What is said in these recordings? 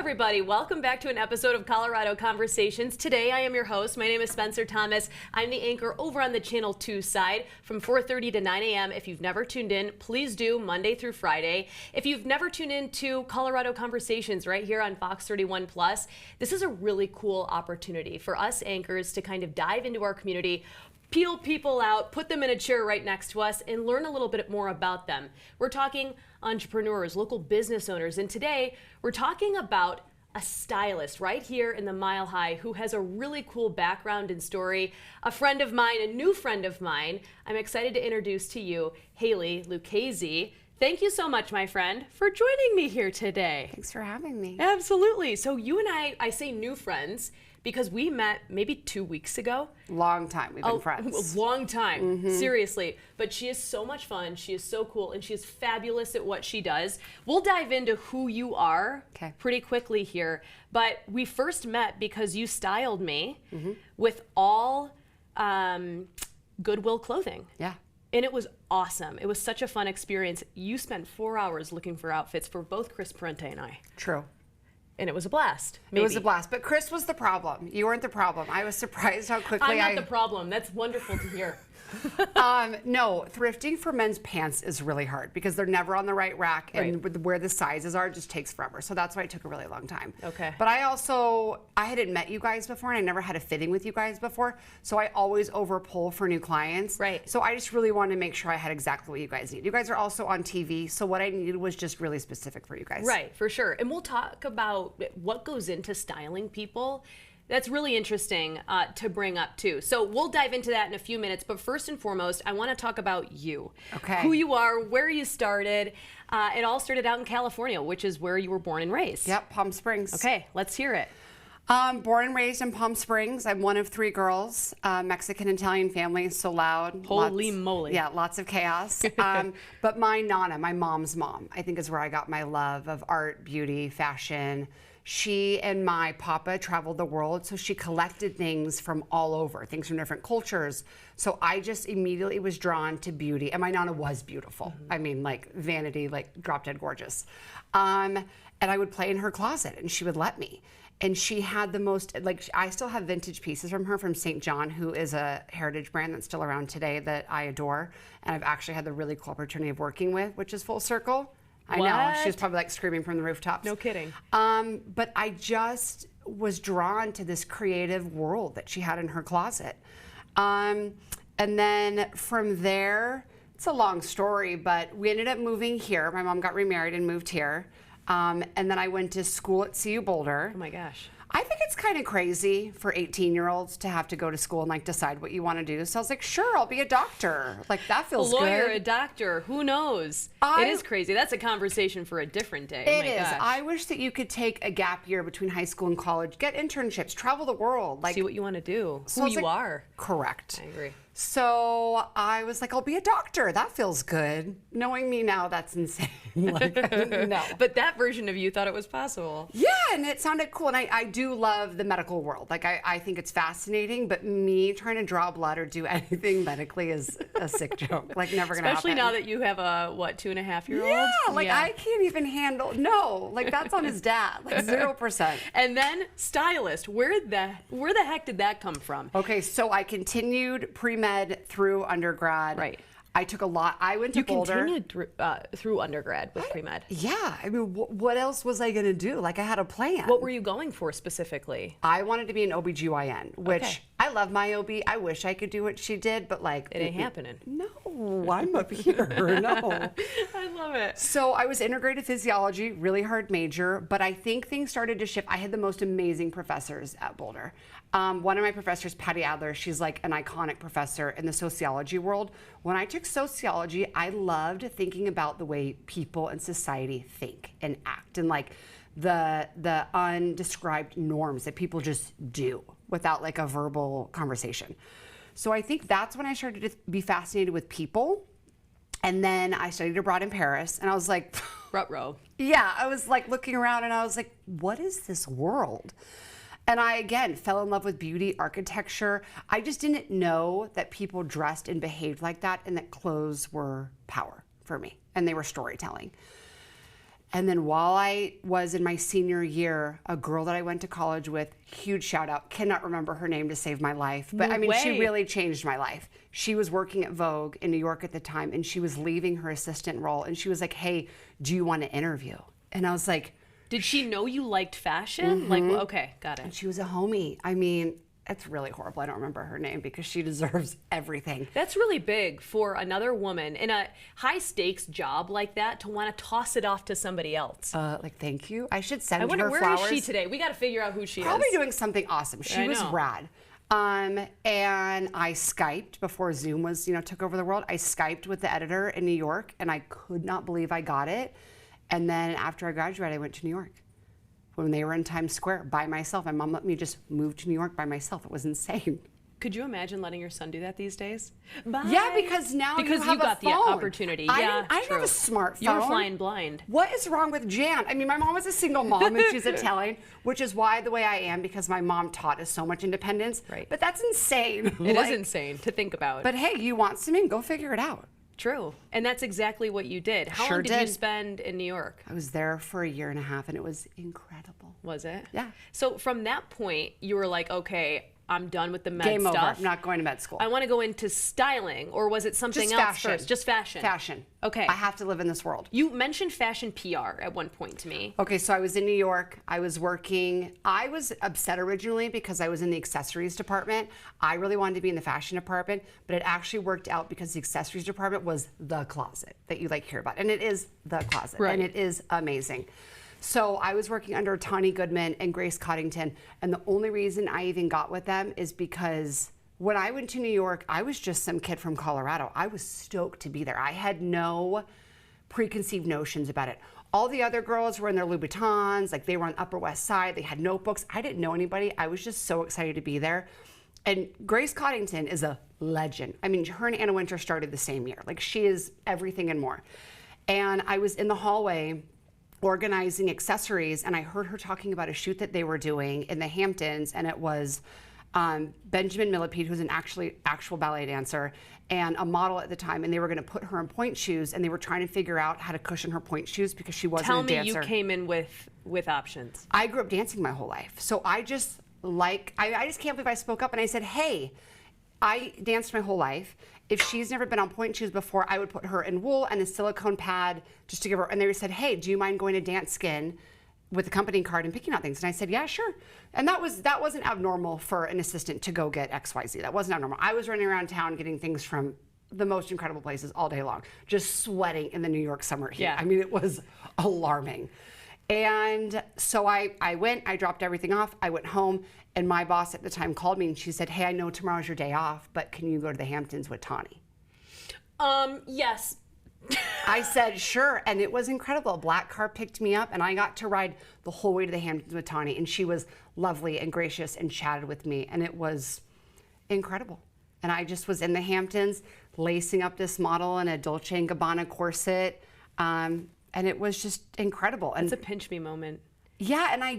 everybody. Welcome back to an episode of Colorado Conversations. Today, I am your host. My name is Spencer Thomas. I'm the anchor over on the Channel 2 side from 4:30 to 9 a.m. If you've never tuned in, please do, Monday through Friday. If you've never tuned in to Colorado Conversations right here on FOX31 Plus, this is a really cool opportunity for us anchors to kind of dive into our community, peel people out, put them in a chair right next to us, and learn a little bit more about them. We're talking entrepreneurs, local business owners, and today we're talking about a stylist right here in the Mile High who has a really cool background and story. A friend of mine, a new friend of mine. I'm excited to introduce to you Hailee Lucchesi. Thank you so much, my friend, for joining me here today. Thanks for having me. Absolutely. So you and I say new friends because we met maybe 2 weeks ago. Long time we've been friends. A long time, seriously. But she is so much fun, she is so cool, and she is fabulous at what she does. We'll dive into who you are pretty quickly here. But we first met because you styled me with all Goodwill clothing. Yeah. And it was awesome. It was such a fun experience. You spent 4 hours looking for outfits for both Chris Parente and I. True. And it was a blast. Maybe. It was a blast, but Chris was the problem. You weren't the problem. I was surprised how quickly I'm not the problem. That's wonderful to hear. No, thrifting for men's pants is really hard because they're never on the right rack, and where the sizes are just takes forever. So that's why it took a really long time. Okay. But I hadn't met you guys before, and I never had a fitting with you guys before. So I always over pull for new clients. Right. So I just really wanted to make sure I had exactly what you guys need. You guys are also on TV, so what I needed was just really specific for you guys. Right, for sure. And we'll talk about what goes into styling people. That's really interesting to bring up too. So we'll dive into that in a few minutes, but first and foremost, I want to talk about you. Okay. Who you are, where you started. It all started out in California, which is where you were born and raised. Yep, Palm Springs. Okay, let's hear it. Born and raised in Palm Springs. I'm one of 3 girls, Mexican-Italian family, so loud. Holy moly. Yeah, lots of chaos. But my Nana, my mom's mom, I think is where I got my love of art, beauty, fashion. She and my papa traveled the world, so she collected things from all over, things from different cultures. So I just immediately was drawn to beauty, and my Nana was beautiful. I mean, like vanity, like drop dead gorgeous. And I would play in her closet, and she would let me. And she had the most, like, I still have vintage pieces from her from St. John, who is a heritage brand that's still around today that I adore. And I've actually had the really cool opportunity of working with, which is full circle. I know, she was probably like screaming from the rooftops. No kidding. But I just was drawn to this creative world that she had in her closet. And then from there, it's a long story, but we ended up moving here. My mom got remarried and moved here. And then I went to school at CU Boulder. Oh my gosh. I think it's kind of crazy for 18-year-olds to have to go to school and like decide what you want to do. So I was like, sure, I'll be a doctor. Like that feels good. A lawyer, a doctor, who knows? It is crazy. That's a conversation for a different day. It is. I wish that you could take a gap year between high school and college, get internships, travel the world. Like, see what you want to do, who you are. Correct. I agree. So I was like, I'll be a doctor. That feels good. Knowing me now, that's insane. Like, no. But that version of you thought it was possible. Yeah, and it sounded cool. And I do love the medical world. Like, I think it's fascinating. But me trying to draw blood or do anything medically is a sick joke. Like, never going to happen. Especially now that you have a, what, 2.5-year-old? Yeah, like I can't even handle, no. Like, that's on his dad. Like, 0%. And then stylist. Where the heck did that come from? Okay, so I continued pre-med through undergrad. Right. I took a lot. I went to Boulder. You continued through undergrad with pre-med. Yeah. I mean, what else was I going to do? Like, I had a plan. What were you going for specifically? I wanted to be an OBGYN, which I love my OB. I wish I could do what she did, but like... It ain't happening. No, I'm up here. No. I love it. So I was integrated physiology, really hard major, but I think things started to shift. I had the most amazing professors at Boulder. One of my professors, Patty Adler, she's like an iconic professor in the sociology world. When I took sociology, I loved thinking about the way people and society think and act, and like the undescribed norms that people just do without like a verbal conversation. So I think that's when I started to be fascinated with people. And then I studied abroad in Paris, and I was like, Ruh-roh. Yeah, I was like looking around, and I was like, what is this world? And I, again, fell in love with beauty, architecture. I just didn't know that people dressed and behaved like that, and that clothes were power for me, and they were storytelling. And then while I was in my senior year, a girl that I went to college with, huge shout out, cannot remember her name to save my life. But No I mean, she way. really changed my life. She was working at Vogue in New York at the time, and she was leaving her assistant role. And she was like, hey, do you want to interview? And I was like, Did she know you liked fashion? Like, well, okay, got and it. she was a homie. I mean, it's really horrible. I don't remember her name because she deserves everything. That's really big for another woman in a high stakes job like that to want to toss it off to somebody else. Like, thank you. I should send I wonder, her where flowers. is she today? We got to figure out who she Probably is. doing something awesome. She I was know. rad. And I Skyped before Zoom was, took over the world. I Skyped with the editor in New York, and I could not believe I got it. And then after I graduated, I went to New York. When they were in Times Square by myself, my mom let me just move to New York by myself. It was insane. Could you imagine letting your son do that these days? Bye. Yeah, because now because you have got a phone. the opportunity. I Yeah, didn't have true. a smartphone. You were flying blind. What is wrong with Jan? I mean, my mom was a single mom and she's Italian, which is why the way I am, because my mom taught us so much independence. Right. But that's insane. It is insane to think about. But hey, you want something? Go figure it out. True. And that's exactly what you did. How Sure long did you did. spend in New York? I was there for a year and a half and it was incredible. Was it? Yeah. So from that point, you were like, okay, I'm done with the med Game over. stuff. I'm not going to med school. I want to go into styling, or was it something Just else fashion. first? Just fashion. Fashion. Okay. I have to live in this world. You mentioned fashion PR at one point to me. Okay, so I was in New York. I was working. I was upset originally because I was in the accessories department. I really wanted to be in the fashion department, but it actually worked out because the accessories department was the closet that you hear about. And it is the closet. Right. And it is amazing. So I was working under Tawny Goodman and Grace Coddington. And the only reason I even got with them is because when I went to New York, I was just some kid from Colorado. I was stoked to be there. I had no preconceived notions about it. All the other girls were in their Louboutins, like they were on the Upper West Side, they had notebooks. I didn't know anybody. I was just so excited to be there. And Grace Coddington is a legend. I mean, her and Anna Wintour started the same year. Like, she is everything and more. And I was in the hallway organizing accessories, and I heard her talking about a shoot that they were doing in the Hamptons, and it was Benjamin Millipede, who's an actual ballet dancer, and a model at the time, and they were going to put her in point shoes, and they were trying to figure out how to cushion her point shoes because she wasn't Tell a me dancer. you came in with options. I grew up dancing my whole life, so I just can't believe I spoke up and I said, hey, I danced my whole life. If she's never been on point shoes before, I would put her in wool and a silicone pad just to give her. And they said, hey, do you mind going to Dance Skin with a company card and picking out things? And I said, yeah, sure. And that wasn't abnormal for an assistant to go get XYZ. That wasn't abnormal. I was running around town getting things from the most incredible places all day long, just sweating in the New York summer heat. Yeah. I mean, it was alarming. And so I went, I dropped everything off, I went home, and my boss at the time called me and she said, hey, I know tomorrow's your day off, but can you go to the Hamptons with Tawny? Yes. I said, sure, and it was incredible. A black car picked me up and I got to ride the whole way to the Hamptons with Tawny, and she was lovely and gracious and chatted with me, and it was incredible. And I just was in the Hamptons lacing up this model in a Dolce & Gabbana corset, and it was just incredible. And It's a pinch me moment. yeah, and I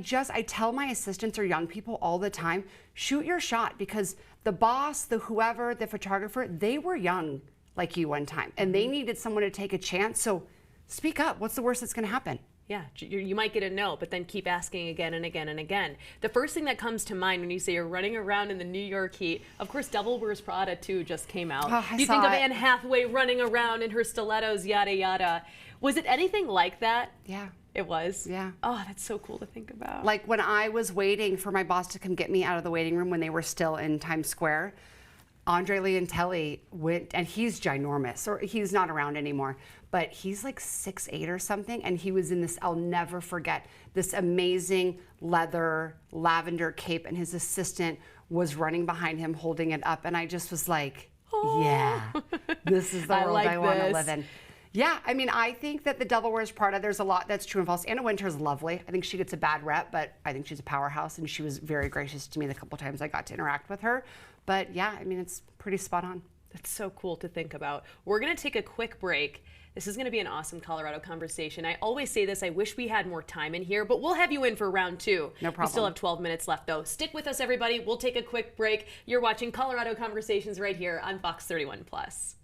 tell my assistants or young people all the time, shoot your shot, because the boss, the whoever, the photographer, they were young like you one time, and they needed someone to take a chance. So speak up. What's the worst that's going to happen? Yeah, you might get a no, but then keep asking again and again and again. The first thing that comes to mind when you say you're running around in the New York heat, of course, Devil Wears Prada 2 just came out. Oh, I You saw think of it. Anne Hathaway running around in her stilettos, yada, yada. Was it anything like that? Yeah. It was? Yeah. Oh, that's so cool to think about. Like when I was waiting for my boss to come get me out of the waiting room when they were still in Times Square, Andre Leontelli went, and he's ginormous, or he's not around anymore, but he's like 6'8" or something, and he was in this, I'll never forget, this amazing leather lavender cape, and his assistant was running behind him holding it up, and I just was like, yeah, this is the I world like I want to this. live in. Yeah, I mean, I think that the Devil Wears Prada, there's a lot that's true and false. Anna Wintour's lovely. I think she gets a bad rep, but I think she's a powerhouse, and she was very gracious to me the couple times I got to interact with her. But yeah, I mean, it's pretty spot on. That's so cool to think about. We're going to take a quick break. This is going to be an awesome Colorado conversation. I always say this, I wish we had more time in here, but we'll have you in for round 2. No problem. We still have 12 minutes left, though. Stick with us, everybody. We'll take a quick break. You're watching Colorado Conversations right here on Fox 31 Plus.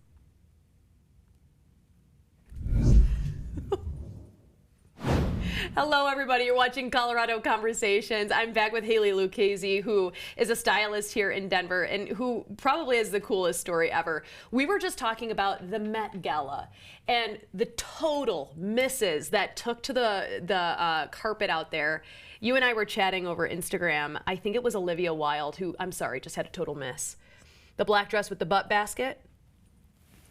Hello, everybody. You're watching Colorado Conversations. I'm back with Hailee Lucchesi, who is a stylist here in Denver and who probably has the coolest story ever. We were just talking about the Met Gala and the total misses that took to the carpet out there. You and I were chatting over Instagram. I think it was Olivia Wilde, who, I'm sorry, just had a total miss. The black dress with the butt basket.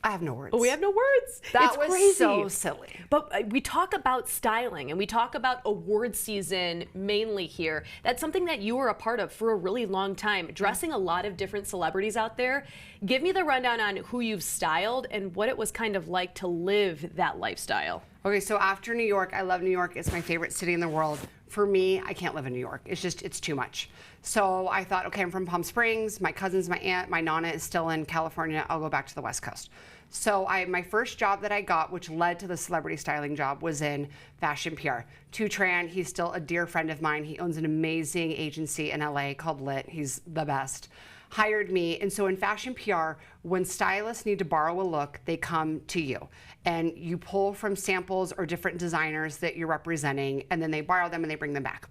I have no words. Oh, we have no words. That it's was crazy. so silly. But we talk about styling and we talk about award season mainly here. That's something that you were a part of for a really long time, dressing a lot of different celebrities out there. Give me the rundown on who you've styled and what it was kind of like to live that lifestyle. Okay, so after New York, I love New York. It's my favorite city in the world. For me, I can't live in New York. It's too much. So I thought, okay, I'm from Palm Springs. My cousin's my aunt. My Nana is still in California. I'll go back to the West Coast. So my first job that I got, which led to the celebrity styling job, was in fashion PR. Tran, he's still a dear friend of mine. He owns an amazing agency in LA called Lit. He's the best. Hired me. And so in fashion PR, when stylists need to borrow a look, they come to you. And you pull from samples or different designers that you're representing, and then they borrow them and they bring them back.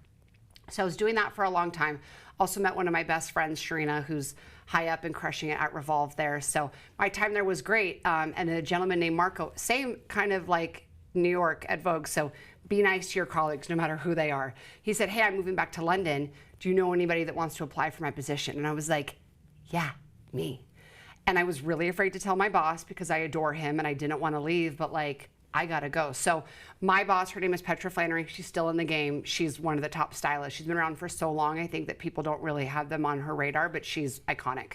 So I was doing that for a long time. Also met one of my best friends, Sharina, who's high up and crushing it at Revolve there. So my time there was great. And a gentleman named Marco, same kind of like New York at Vogue. So be nice to your colleagues, no matter who they are. He said, hey, I'm moving back to London. Do you know anybody that wants to apply for my position? And I was like, yeah, me. And I was really afraid to tell my boss because I adore him and I didn't want to leave, but like, I gotta go. So my boss, her name is Petra Flannery. She's still in the game. She's one of the top stylists. She's been around for so long. I think that people don't really have them on her radar, but she's iconic.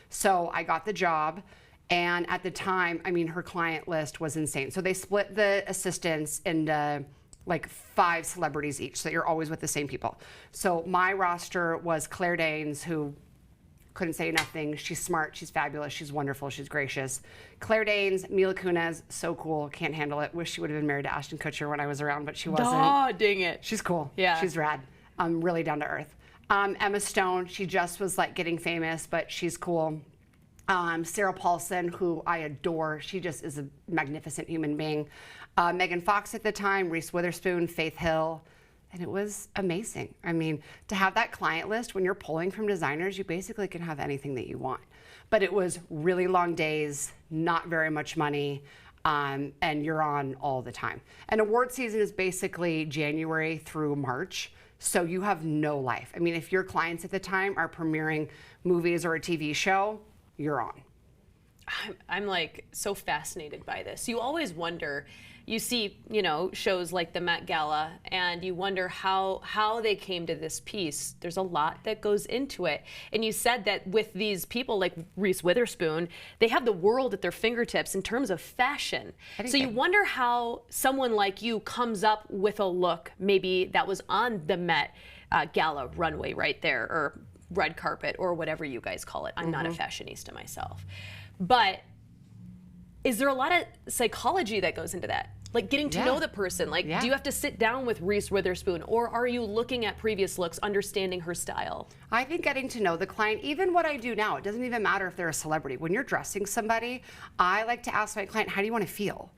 So I got the job. And at the time, I mean, her client list was insane. So they split the assistants into like 5 celebrities each. So you're always with the same people. So my roster was Claire Danes, who couldn't say nothing. She's smart, she's fabulous, she's wonderful, she's gracious. Claire Danes, Mila Kunis, so cool, can't handle it. Wish she would have been married to Ashton Kutcher when I was around, but she wasn't. Oh, dang it. She's cool. Yeah. She's rad. Really down to earth. Emma Stone, she just was like getting famous, but she's cool. Sarah Paulson, who I adore. She just is a magnificent human being. Megan Fox at the time, Reese Witherspoon, Faith Hill. And it was amazing. I mean, to have that client list, when you're pulling from designers, you basically can have anything that you want. But it was really long days, not very much money, and you're on all the time. And award season is basically January through March, so you have no life. I mean, if your clients at the time are premiering movies or a TV show, you're on. I'm like so fascinated by this. You always wonder, you see, you know, shows like the Met Gala and you wonder how they came to this piece. There's a lot that goes into it. And you said that with these people like Reese Witherspoon, they have the world at their fingertips in terms of fashion. So you wonder how someone like you comes up with a look maybe that was on the Met Gala runway right there, or red carpet, or whatever you guys call it. I'm not a fashionista myself. But is there a lot of psychology that goes into that? Like getting to know the person. Like, do you have to sit down with Reese Witherspoon, or are you looking at previous looks, understanding her style? I think getting to know the client, even what I do now, it doesn't even matter if they're a celebrity. When you're dressing somebody, I like to ask my client, how do you want to feel?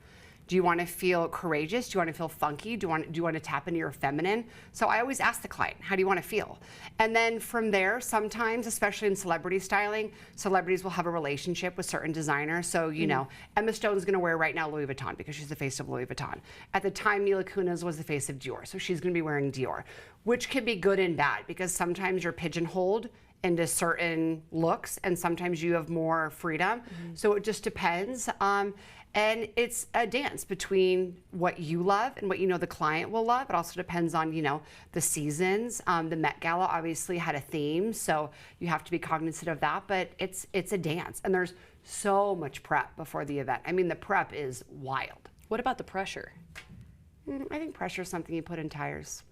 Do you want to feel courageous? Do you want to feel funky? Do you want to tap into your feminine? So I always ask the client, how do you want to feel? And then from there, sometimes, especially in celebrity styling, celebrities will have a relationship with certain designers. So, you know, Emma Stone's going to wear right now Louis Vuitton because she's the face of Louis Vuitton. At the time, Mila Kunis was the face of Dior. So she's going to be wearing Dior, which can be good and bad because sometimes you're pigeonholed into certain looks and sometimes you have more freedom. So it just depends. And it's a dance between what you love and what you know the client will love. It also depends on, you know, the seasons. The Met Gala obviously had a theme, so you have to be cognizant of that, but it's a dance. And there's so much prep before the event. I mean, the prep is wild. What about the pressure? I think pressure is something you put in tires.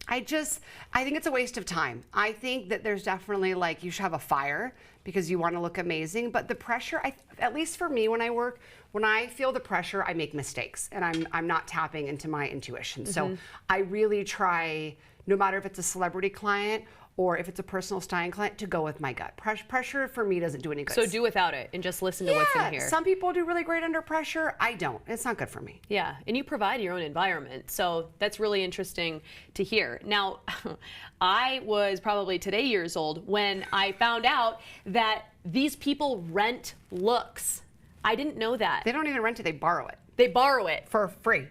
I think it's a waste of time. I think that there's definitely, like, you should have a fire because you want to look amazing, but the pressure, at least for me when I work, when I feel the pressure, I make mistakes and I'm not tapping into my intuition. So I really try, no matter if it's a celebrity client or if it's a personal styling client, to go with my gut. Pressure for me doesn't do any good. So do without it and just listen to what's in here. Some people do really great under pressure. I don't. It's not good for me. Yeah, and you provide your own environment, so that's really interesting to hear. Now, I was probably today years old when I found out that these people rent looks. I didn't know that. They don't even rent it, they borrow it. They borrow it. For free.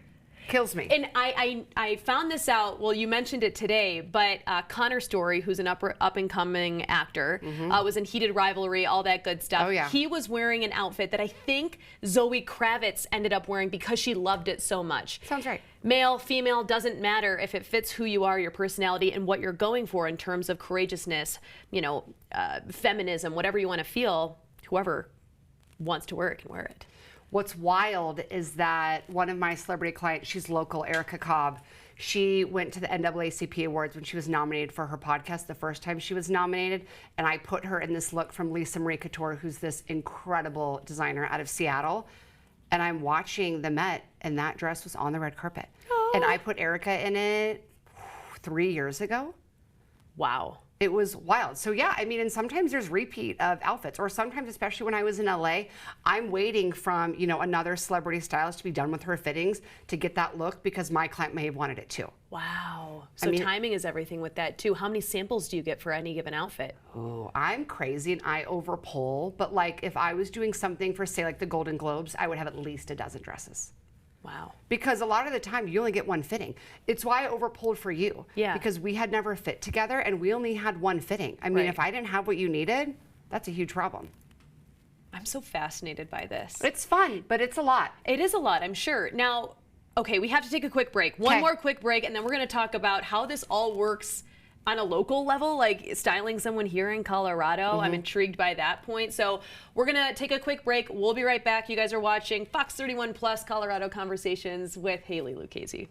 Kills me. And I found this out, well, you mentioned it today, but Connor Story, who's an up-and-coming actor, was in Heated Rivalry, all that good stuff. Oh, yeah. He was wearing an outfit that I think Zoe Kravitz ended up wearing because she loved it so much. Sounds right. Male, female, doesn't matter if it fits who you are, your personality, and what you're going for in terms of courageousness, you know, feminism, whatever you want to feel, whoever wants to wear it can wear it. What's wild is that one of my celebrity clients, she's local, Erica Cobb, she went to the NAACP Awards when she was nominated for her podcast the first time she was nominated, and I put her in this look from Lisa Marie Couture, who's this incredible designer out of Seattle, and I'm watching the Met, and that dress was on the red carpet. Oh. And I put Erica in it 3 years ago. Wow. It was wild. So yeah, I mean, and sometimes there's repeat of outfits, or sometimes, especially when I was in LA, I'm waiting from, you know, another celebrity stylist to be done with her fittings to get that look because my client may have wanted it too. Wow. So I mean, timing is everything with that too. How many samples do you get for any given outfit? Oh, I'm crazy and I overpull, but like if I was doing something for, say, like the Golden Globes, I would have at least a dozen dresses. Wow. Because a lot of the time you only get one fitting. It's why I overpulled for you. Yeah. Because we had never fit together and we only had one fitting. I mean, right. If I didn't have what you needed, that's a huge problem. I'm so fascinated by this. It's fun, but it's a lot. It is a lot, I'm sure. Now, okay, we have to take a quick break. One more quick break, and then we're going to talk about how this all works on a local level, like styling someone here in Colorado. I'm intrigued by that point. So we're going to take a quick break. We'll be right back. You guys are watching Fox 31 Plus Colorado Conversations with Hailee Lucchesi.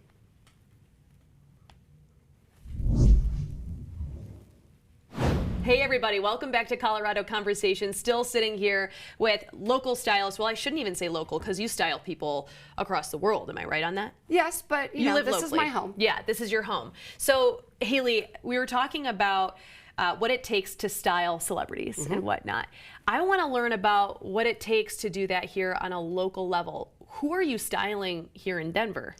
Hey everybody, welcome back to Colorado Conversations. Still sitting here with local stylists. Well, I shouldn't even say local because you style people across the world. Am I right on that? Yes, but you know, live this locally. is my home. Yeah, this is your home. So Hailee, we were talking about what it takes to style celebrities and whatnot. I want to learn about what it takes to do that here on a local level. Who are you styling here in Denver?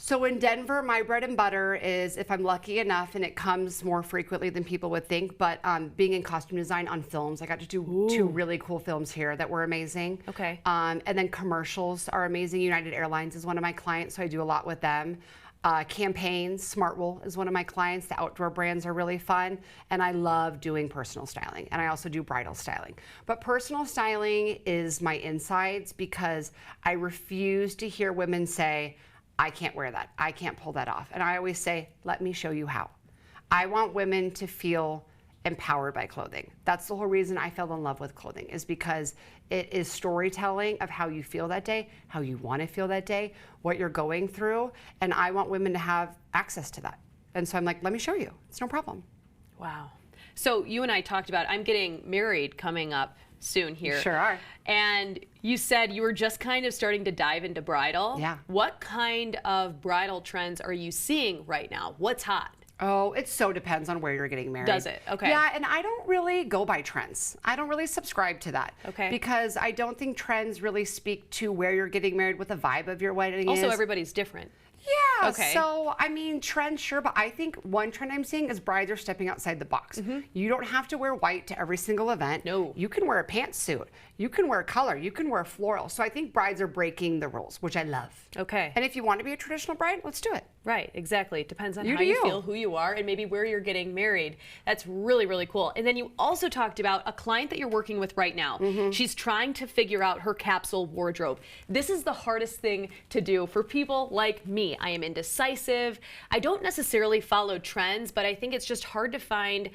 So in Denver, my bread and butter is, if I'm lucky enough, and it comes more frequently than people would think, but being in costume design on films. I got to do 2 really cool films here that were amazing. Okay. And then commercials are amazing. United Airlines is one of my clients, so I do a lot with them. Campaigns, Smartwool is one of my clients. The outdoor brands are really fun. And I love doing personal styling. And I also do bridal styling. But personal styling is my insides because I refuse to hear women say, I can't wear that. I can't pull that off. And I always say, let me show you how. I want women to feel empowered by clothing. That's the whole reason I fell in love with clothing, is because it is storytelling of how you feel that day, how you want to feel that day, what you're going through. And I want women to have access to that. And so I'm like, let me show you. It's no problem. Wow. So you and I talked about, I'm getting married coming up soon here. Sure are. And you said you were just kind of starting to dive into bridal. Yeah. What kind of bridal trends are you seeing right now? What's hot? Oh, it so depends on where you're getting married. Does it? Okay. Yeah, and I don't really go by trends. I don't really subscribe to that. Okay. Because I don't think trends really speak to where you're getting married, what the vibe of your wedding is. Also, everybody's different. Yeah, Okay. So I mean, trends, sure, but I think one trend I'm seeing is brides are stepping outside the box. You don't have to wear white to every single event. No. You can wear a pantsuit. You can wear color. You can wear floral. So I think brides are breaking the rules, which I love. Okay. And if you want to be a traditional bride, let's do it. Right, exactly. It depends on You how do you you. feel, who you are, and maybe where you're getting married. That's really, really cool. And then you also talked about a client that you're working with right now. She's trying to figure out her capsule wardrobe. This is the hardest thing to do for people like me. I am indecisive. I don't necessarily follow trends, but I think it's just hard to find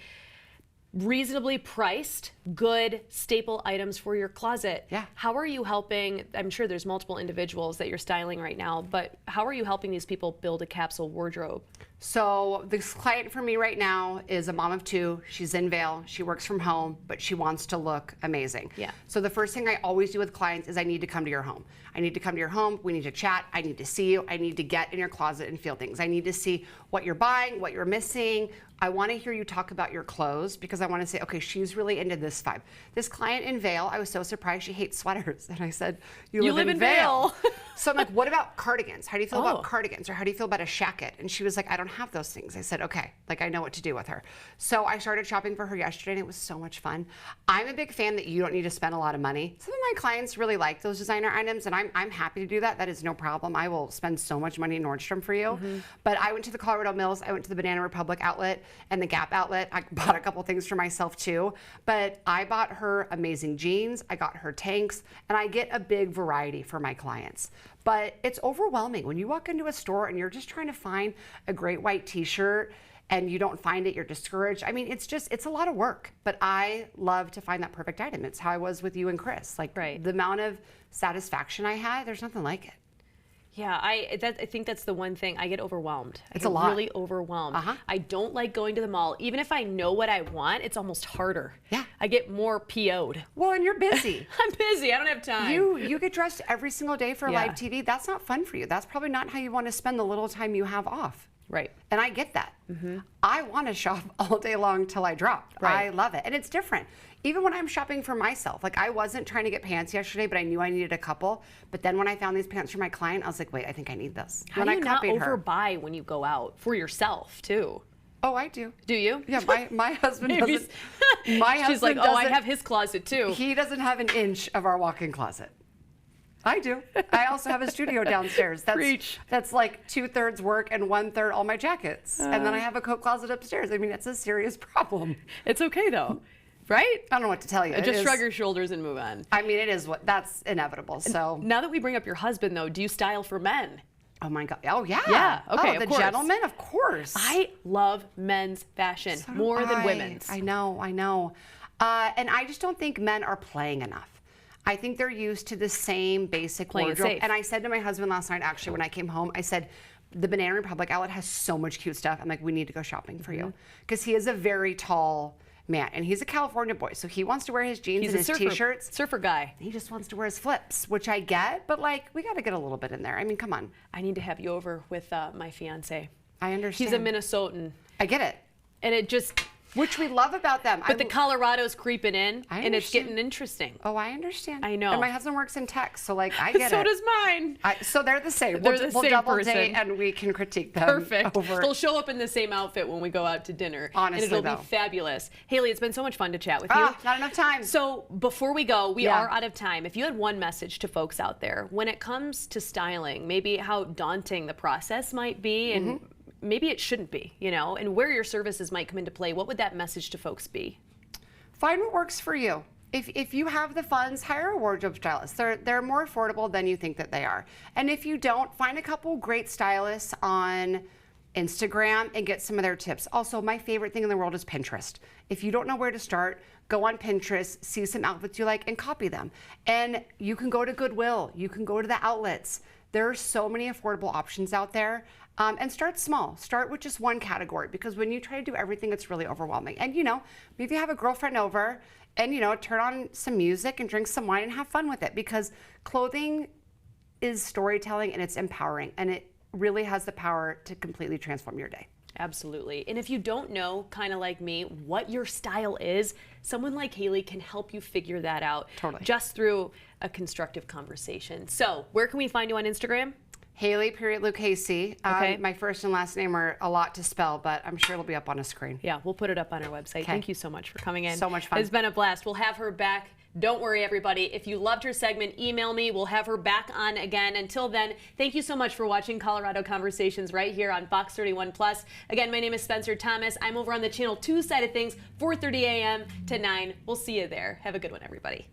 reasonably priced, good staple items for your closet. Yeah. How are you helping? I'm sure there's multiple individuals that you're styling right now, but how are you helping these people build a capsule wardrobe? So this client for me right now is a mom of 2. She's in Vail. She works from home, but she wants to look amazing. Yeah. So the first thing I always do with clients is I need to come to your home. I need to come to your home. We need to chat. I need to see you. I need to get in your closet and feel things. I need to see what you're buying, what you're missing. I want to hear you talk about your clothes because I want to say, okay, she's really into this vibe. This client in Vail, I was so surprised she hates sweaters. And I said, you live in Vail. So I'm like, what about cardigans? How do you feel about cardigans? Or how do you feel about a shacket? And she was like, I don't have those things. I said, okay, like I know what to do with her. So I started shopping for her yesterday and it was so much fun. I'm a big fan that you don't need to spend a lot of money. Some of my clients really like those designer items and I'm happy to do that. That is no problem. I will spend so much money in Nordstrom for you. But I went to the Colorado Mills, I went to the Banana Republic outlet and the Gap outlet. I bought a couple things for myself too. But I bought her amazing jeans, I got her tanks, and I get a big variety for my clients. But it's overwhelming when you walk into a store and you're just trying to find a great white t-shirt and you don't find it, you're discouraged. I mean, it's a lot of work, but I love to find that perfect item. It's how I was with you and Chris. Like the amount of satisfaction I had, there's nothing like it. Yeah, I think that's the one thing. I get overwhelmed. It's a lot. Really overwhelmed. I don't like going to the mall. Even if I know what I want, it's almost harder. Yeah. I get more PO'd. Well, and you're busy. I'm busy. I don't have time. You get dressed every single day for live TV. That's not fun for you. That's probably not how you want to spend the little time you have off. Right. And I get that. I want to shop all day long till I drop. I love it. And it's different. Even when I'm shopping for myself, like I wasn't trying to get pants yesterday, but I knew I needed a couple. But then when I found these pants for my client, I was like, wait, I think I need this. How do you not overbuy when you go out for yourself too? Oh, I do. Do you? Yeah, my husband doesn't. She's like, oh, I have his closet too. He doesn't have an inch of our walk-in closet. I do. I also have a studio downstairs. That's like 2/3 work and 1/3 all my jackets. And then I have a coat closet upstairs. I mean, it's a serious problem. It's okay though, right? I don't know what to tell you. Just shrug your shoulders and move on. I mean, that's inevitable. So now that we bring up your husband though, do you style for men? Oh my God. Oh yeah. Yeah. Okay. The gentleman, of course. I love men's fashion more than women's. I know. And I just don't think men are playing enough. I think they're used to the same basic wardrobe. And I said to my husband last night, actually, when I came home, I said, the Banana Republic outlet has so much cute stuff. I'm like, we need to go shopping for you. Because he is a very tall man, and he's a California boy, so he wants to wear his jeans and his t-shirts. Surfer guy. He just wants to wear his flips, which I get, but like, we got to get a little bit in there. I mean, come on. I need to have you over with my fiance. I understand. He's a Minnesotan. I get it. And it just... Which we love about them. But the Colorado's creeping in, and it's getting interesting. Oh, I understand. I know. And my husband works in tech, so like I get it. So does mine. So they're the same. They're the we'll same double person. date and we can critique them. Perfect. They'll show up in the same outfit when we go out to dinner. Honestly, and it'll be fabulous. Hailee, it's been so much fun to chat with you. Not enough time. So before we go, we are out of time. If you had one message to folks out there, when it comes to styling, maybe how daunting the process might be, and maybe it shouldn't be, you know, and where your services might come into play, what would that message to folks be? Find what works for you. If you have the funds, hire a wardrobe stylist. They're more affordable than you think that they are. And if you don't, find a couple great stylists on Instagram and get some of their tips. Also, my favorite thing in the world is Pinterest. If you don't know where to start, go on Pinterest, see some outfits you like, and copy them. And you can go to Goodwill. You can go to the outlets. There are so many affordable options out there. And start small. Start with just one category, because when you try to do everything, it's really overwhelming. And you know, maybe you have a girlfriend over and you know, turn on some music and drink some wine and have fun with it, because clothing is storytelling and it's empowering, and it really has the power to completely transform your day. Absolutely. And if you don't know, kind of like me, what your style is, someone like Hailee can help you figure that out. Totally. Just through a constructive conversation. So where can we find you on Instagram? Hailee Lucchesi. Okay. My first and last name are a lot to spell, but I'm sure it'll be up on a screen. Yeah, we'll put it up on our website. Okay. Thank you so much for coming in. So much fun. It's been a blast. We'll have her back. Don't worry, everybody. If you loved her segment, email me. We'll have her back on again. Until then, thank you so much for watching Colorado Conversations right here on Fox 31 Plus. Again, my name is Spencer Thomas. I'm over on the Channel 2 side of things, 4:30 a.m. to 9. We'll see you there. Have a good one, everybody.